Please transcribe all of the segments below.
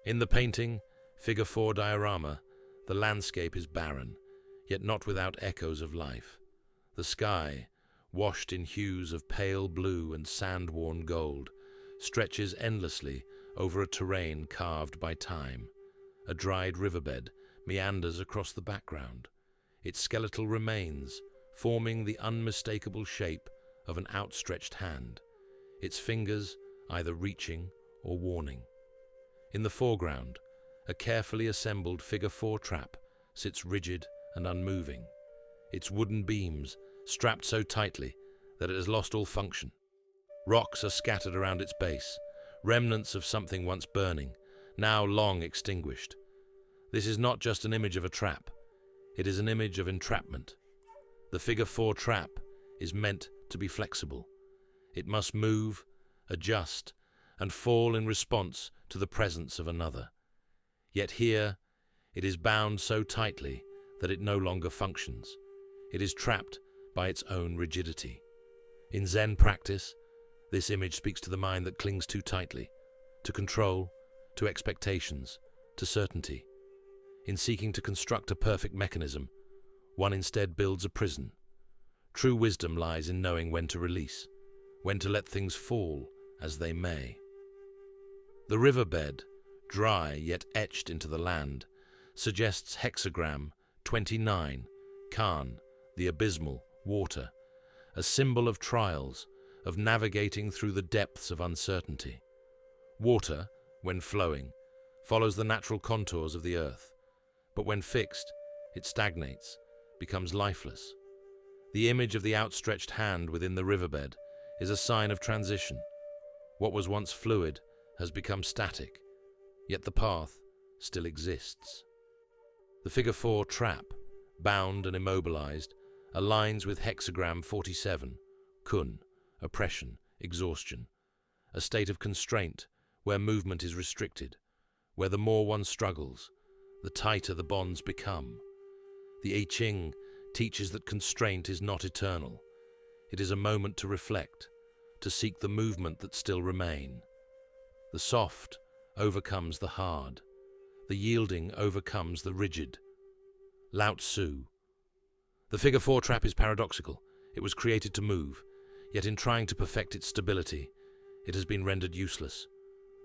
In the painting, Figure 4 Diorama, the landscape is barren, yet not without echoes of life. The sky, washed in hues of pale blue and sand-worn gold, stretches endlessly over a terrain carved by time. A dried riverbed meanders across the background, its skeletal remains forming the unmistakable shape of an outstretched hand, its fingers either reaching or warning. In the foreground, a carefully assembled Figure 4 trap sits rigid and unmoving, its wooden beams strapped so tightly that it has lost all function. Rocks are scattered around its base, remnants of something once burning, now long extinguished. This is not just an image of a trap, it is an image of entrapment. The Figure 4 trap is meant to be flexible. It must move, adjust, and fall in response to the presence of another. Yet here, it is bound so tightly that it no longer functions. It is trapped by its own rigidity. In Zen practice, this image speaks to the mind that clings too tightly, to control, to expectations, to certainty. In seeking to construct a perfect mechanism, one instead builds a prison. True wisdom lies in knowing when to release, when to let things fall as they may. The riverbed, dry yet etched into the land, suggests hexagram 29, Khan, the abysmal, water, a symbol of trials, of navigating through the depths of uncertainty. Water, when flowing, follows the natural contours of the earth, but when fixed, it stagnates, becomes lifeless. The image of the outstretched hand within the riverbed is a sign of transition. What was once fluid has become static, yet the path still exists. The Figure 4 trap, bound and immobilized, aligns with hexagram 47, Kun, oppression, exhaustion, a state of constraint where movement is restricted, where the more one struggles, the tighter the bonds become. The I Ching teaches that constraint is not eternal. It is a moment to reflect, to seek the movement that still remain. The soft overcomes the hard. The yielding overcomes the rigid. Lao Tzu. The Figure 4 trap is paradoxical. It was created to move, yet in trying to perfect its stability, it has been rendered useless.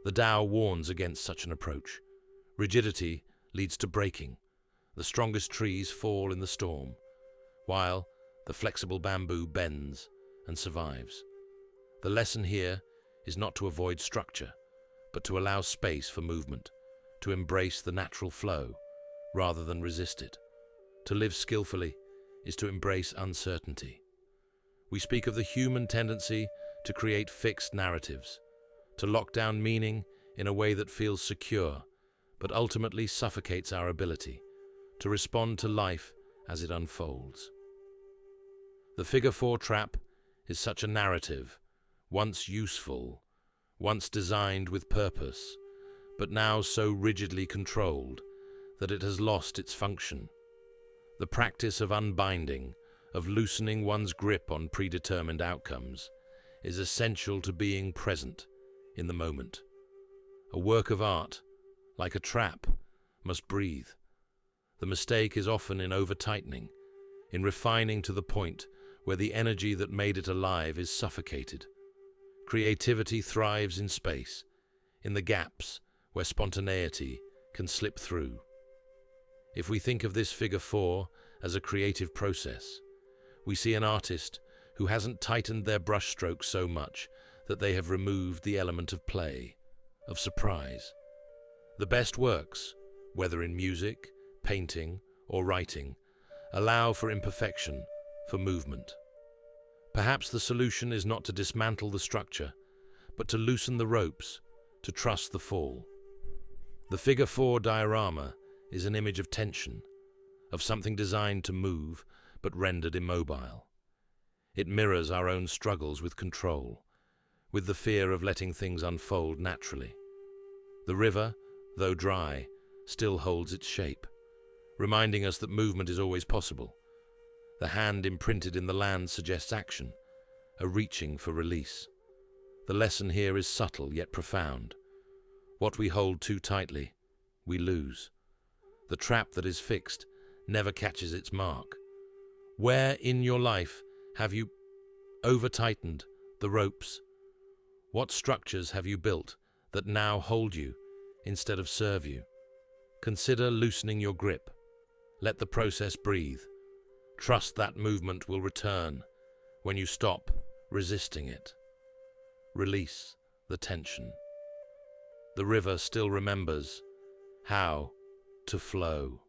The Tao warns against such an approach. Rigidity leads to breaking. The strongest trees fall in the storm, while the flexible bamboo bends and survives. The lesson here is not to avoid structure, but to allow space for movement, to embrace the natural flow rather than resist it. To live skillfully is to embrace uncertainty. We speak of the human tendency to create fixed narratives, to lock down meaning in a way that feels secure, but ultimately suffocates our ability to respond to life as it unfolds. The Figure 4 trap is such a narrative, once useful, once designed with purpose, but now so rigidly controlled that it has lost its function. The practice of unbinding, of loosening one's grip on predetermined outcomes, is essential to being present in the moment. A work of art, like a trap, must breathe. The mistake is often in over-tightening, in refining to the point where the energy that made it alive is suffocated. Creativity thrives in space, in the gaps where spontaneity can slip through. If we think of this Figure 4 as a creative process, we see an artist who hasn't tightened their brushstrokes so much that they have removed the element of play, of surprise. The best works, whether in music, painting, or writing, allow for imperfection, for movement. Perhaps the solution is not to dismantle the structure, but to loosen the ropes, to trust the fall. The Figure 4 diorama is an image of tension, of something designed to move but rendered immobile. It mirrors our own struggles with control, with the fear of letting things unfold naturally. The river, though dry, still holds its shape, reminding us that movement is always possible. The hand imprinted in the land suggests action, a reaching for release. The lesson here is subtle yet profound. What we hold too tightly, we lose. The trap that is fixed never catches its mark. Where in your life have you over-tightened the ropes? What structures have you built that now hold you instead of serve you? Consider loosening your grip. Let the process breathe. Trust that movement will return when you stop resisting it. Release the tension. The river still remembers how to flow.